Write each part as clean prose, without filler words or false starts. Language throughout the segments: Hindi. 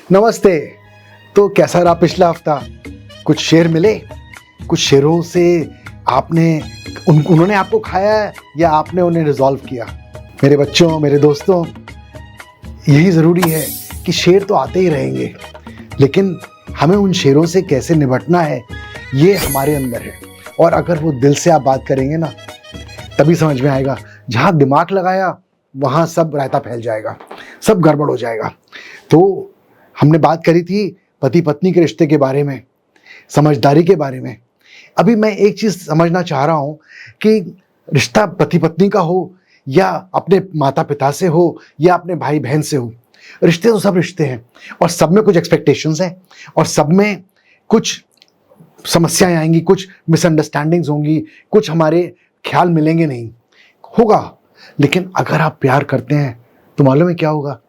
नमस्ते। तो कैसा रहा पिछला हफ्ता? कुछ शेर मिले? कुछ शेरों से आपने उन्होंने आपको खाया है या आपने उन्हें रिजॉल्व किया? मेरे बच्चों, मेरे दोस्तों, यही ज़रूरी है कि शेर तो आते ही रहेंगे, लेकिन हमें उन शेरों से कैसे निपटना है ये हमारे अंदर है। और अगर वो दिल से आप बात करेंगे ना, तभी समझ में आएगा। जहाँ दिमाग लगाया वहाँ सब रायता फैल जाएगा, सब गड़बड़ हो जाएगा। तो हमने बात करी थी पति पत्नी के रिश्ते के बारे में, समझदारी के बारे में। अभी मैं एक चीज़ समझना चाह रहा हूँ कि रिश्ता पति पत्नी का हो या अपने माता पिता से हो या अपने भाई बहन से हो, रिश्ते तो सब रिश्ते हैं और सब में कुछ एक्सपेक्टेशंस हैं और सब में कुछ समस्याएं आएंगी, कुछ मिसअंडरस्टैंडिंग्स होंगी, कुछ हमारे ख्याल मिलेंगे नहीं, होगा। लेकिन अगर आप प्यार करते हैं तो मालूम है क्या होगा?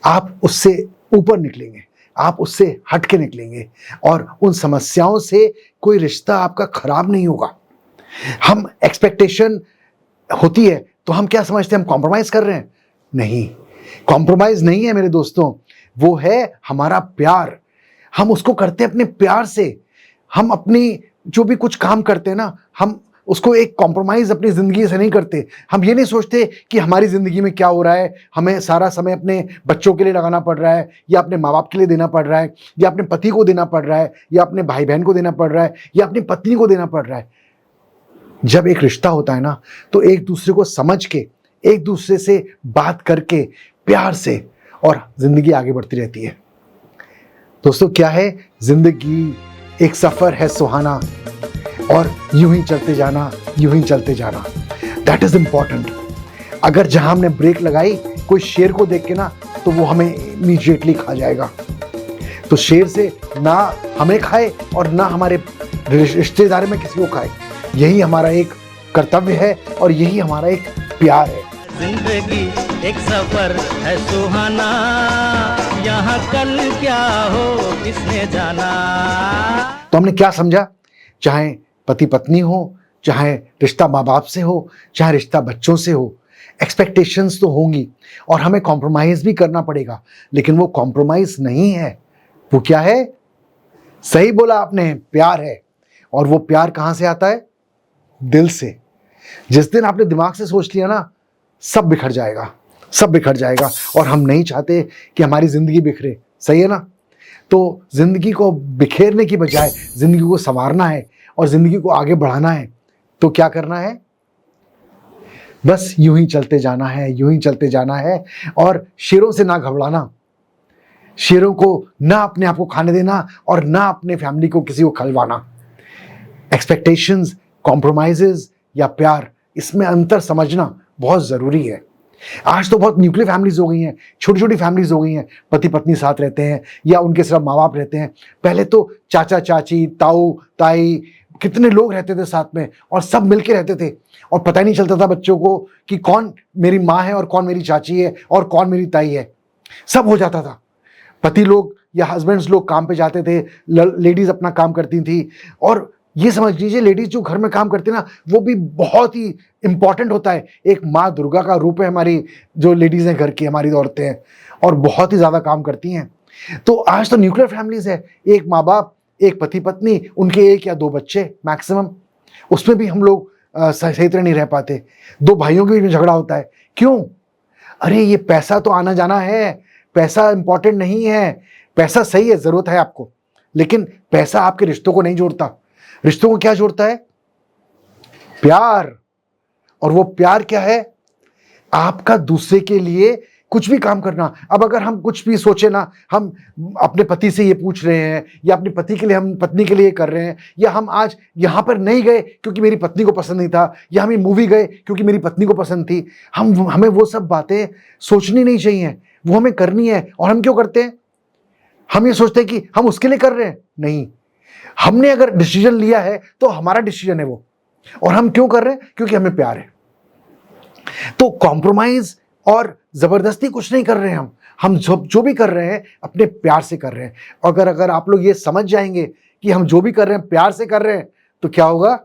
आप उससे ऊपर निकलेंगे, आप उससे हट के निकलेंगे और उन समस्याओं से कोई रिश्ता आपका खराब नहीं होगा। हम एक्सपेक्टेशन होती है तो हम क्या समझते हैं? हम कॉम्प्रोमाइज कर रहे हैं। नहीं, कॉम्प्रोमाइज नहीं है मेरे दोस्तों, वो है हमारा प्यार। हम उसको करते हैं अपने प्यार से। हम अपनी जो भी कुछ काम करते हैं ना, हम उसको एक कॉम्प्रोमाइज अपनी जिंदगी से नहीं करते। हम ये नहीं सोचते कि हमारी जिंदगी में क्या हो रहा है, हमें सारा समय अपने बच्चों के लिए लगाना पड़ रहा है या अपने माँ बाप के लिए देना पड़ रहा है या अपने पति को देना पड़ रहा है या अपने भाई बहन को देना पड़ रहा है या अपनी पत्नी को देना पड़ रहा है। जब एक रिश्ता होता है ना, तो एक दूसरे को समझ के, एक दूसरे से बात करके, प्यार से, और जिंदगी आगे बढ़ती रहती है। दोस्तों, क्या है? जिंदगी एक सफर है सुहाना और यूं ही चलते जाना, यूं ही चलते जाना। That is important. अगर जहां हमने ब्रेक लगाई कोई शेर को देख के ना, तो वो हमें इमीडिएटली खा जाएगा। तो शेर से ना हमें खाए और ना हमारे रिश्तेदार में किसी को खाए। यही हमारा एक कर्तव्य है और यही हमारा एक प्यार है। जिंदगी एक सफर है सुहाना, यहाँ कल क्या हो किसने जाना। तो हमने क्या समझा? चाहे पति पत्नी हो, चाहे रिश्ता माँ बाप से हो, चाहे रिश्ता बच्चों से हो, एक्सपेक्टेशंस तो होंगी और हमें कॉम्प्रोमाइज भी करना पड़ेगा। लेकिन वो कॉम्प्रोमाइज नहीं है, वो क्या है? सही बोला आपने, प्यार है। और वो प्यार कहाँ से आता है? दिल से। जिस दिन आपने दिमाग से सोच लिया ना, सब बिखर जाएगा, सब बिखर जाएगा। और हम नहीं चाहते कि हमारी जिंदगी बिखरे, सही है ना? तो जिंदगी को बिखेरने की बजाय जिंदगी को संवारना है और जिंदगी को आगे बढ़ाना है। तो क्या करना है? बस यूं ही चलते जाना है, यूं ही चलते जाना है। और शेरों से ना घबराना, शेरों को ना अपने आप को खाने देना और ना अपने फैमिली को किसी को खलवाना। एक्सपेक्टेशंस, कॉम्प्रोमाइजेस या प्यार, इसमें अंतर समझना बहुत जरूरी है। आज तो बहुत न्यूक्लियर फैमिलीज हो गई हैं, छोटी छोटी फैमिलीज हो गई हैं। पति पत्नी साथ रहते हैं या उनके सिर्फ माँ बाप रहते हैं। पहले तो चाचा चाची, ताऊ ताई, कितने लोग रहते थे साथ में और सब मिलके रहते थे और पता ही नहीं चलता था बच्चों को कि कौन मेरी माँ है और कौन मेरी चाची है और कौन मेरी ताई है। सब हो जाता था। पति लोग या हस्बैंड्स लोग काम पे जाते थे, लेडीज अपना काम करती थी। और ये समझ लीजिए, लेडीज जो घर में काम करती है ना, वो भी बहुत ही इंपॉर्टेंट होता है। एक माँ दुर्गा का रूप है हमारी जो लेडीज हैं घर की, हमारी औरतें हैं, और बहुत ही ज्यादा काम करती हैं। तो आज तो न्यूक्लियर फैमिलीज है, एक माँ बाप, एक पति पत्नी, उनके एक या दो बच्चे मैक्सिमम। उसमें भी हम लोग सही तरह नहीं रह पाते। दो भाइयों के बीच में झगड़ा होता है, क्यों? अरे ये पैसा तो आना जाना है, पैसा इंपॉर्टेंट नहीं है। पैसा सही है, जरूरत है आपको, लेकिन पैसा आपके रिश्तों को नहीं जोड़ता। रिश्तों को क्या जोड़ता है? प्यार। और वो प्यार क्या है? आपका दूसरे के लिए कुछ भी काम करना। अब अगर हम कुछ भी सोचे ना, हम अपने पति से ये पूछ रहे हैं या अपने पति के लिए, हम पत्नी के लिए कर रहे हैं, या हम आज यहां पर नहीं गए क्योंकि मेरी पत्नी को पसंद नहीं था, या हम ये मूवी गए क्योंकि मेरी पत्नी को पसंद थी, हमें वो सब बातें सोचनी नहीं चाहिए, वो हमें करनी है। और हम क्यों करते हैं? हम ये सोचते हैं कि हम उसके लिए कर रहे हैं। नहीं, हमने अगर डिसीजन लिया है तो हमारा डिसीजन है वो, और हम क्यों कर रहे हैं? क्योंकि हमें प्यार है। तो कॉम्प्रोमाइज और जबरदस्ती कुछ नहीं कर रहे हैं हम जो भी कर रहे हैं अपने प्यार से कर रहे हैं। अगर आप लोग ये समझ जाएंगे कि हम जो भी कर रहे हैं प्यार से कर रहे हैं, तो क्या होगा?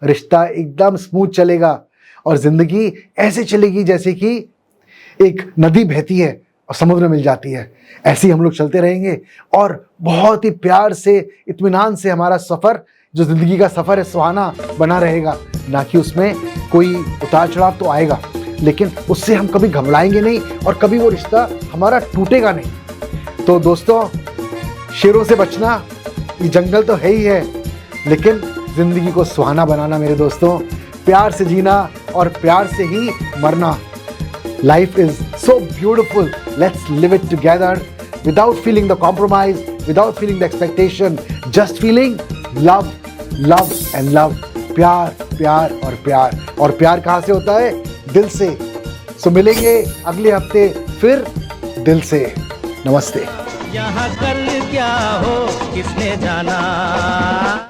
रिश्ता एकदम स्मूथ चलेगा और जिंदगी ऐसे चलेगी जैसे कि एक नदी बहती है और समुद्र में मिल जाती है। ऐसे ही हम लोग चलते रहेंगे और बहुत ही प्यार से, इत्मीनान से हमारा सफ़र, जो ज़िंदगी का सफ़र है, सुहाना बना रहेगा। ना कि उसमें कोई उतार चढ़ाव तो आएगा, लेकिन उससे हम कभी घबराएंगे नहीं और कभी वो रिश्ता हमारा टूटेगा नहीं। तो दोस्तों, शेरों से बचना, ये जंगल तो है ही है, लेकिन ज़िंदगी को सुहाना बनाना मेरे दोस्तों, प्यार से जीना और प्यार से ही मरना। Life is so beautiful. Let's live it together without feeling the compromise, without feeling the expectation, just feeling love, love and love. प्यार, प्यार और प्यार। और प्यार कहाँ से होता है? दिल से। सो मिलेंगे अगले हफ्ते फिर दिल से। नमस्ते। यहाँ कल क्या हो किसने जाना।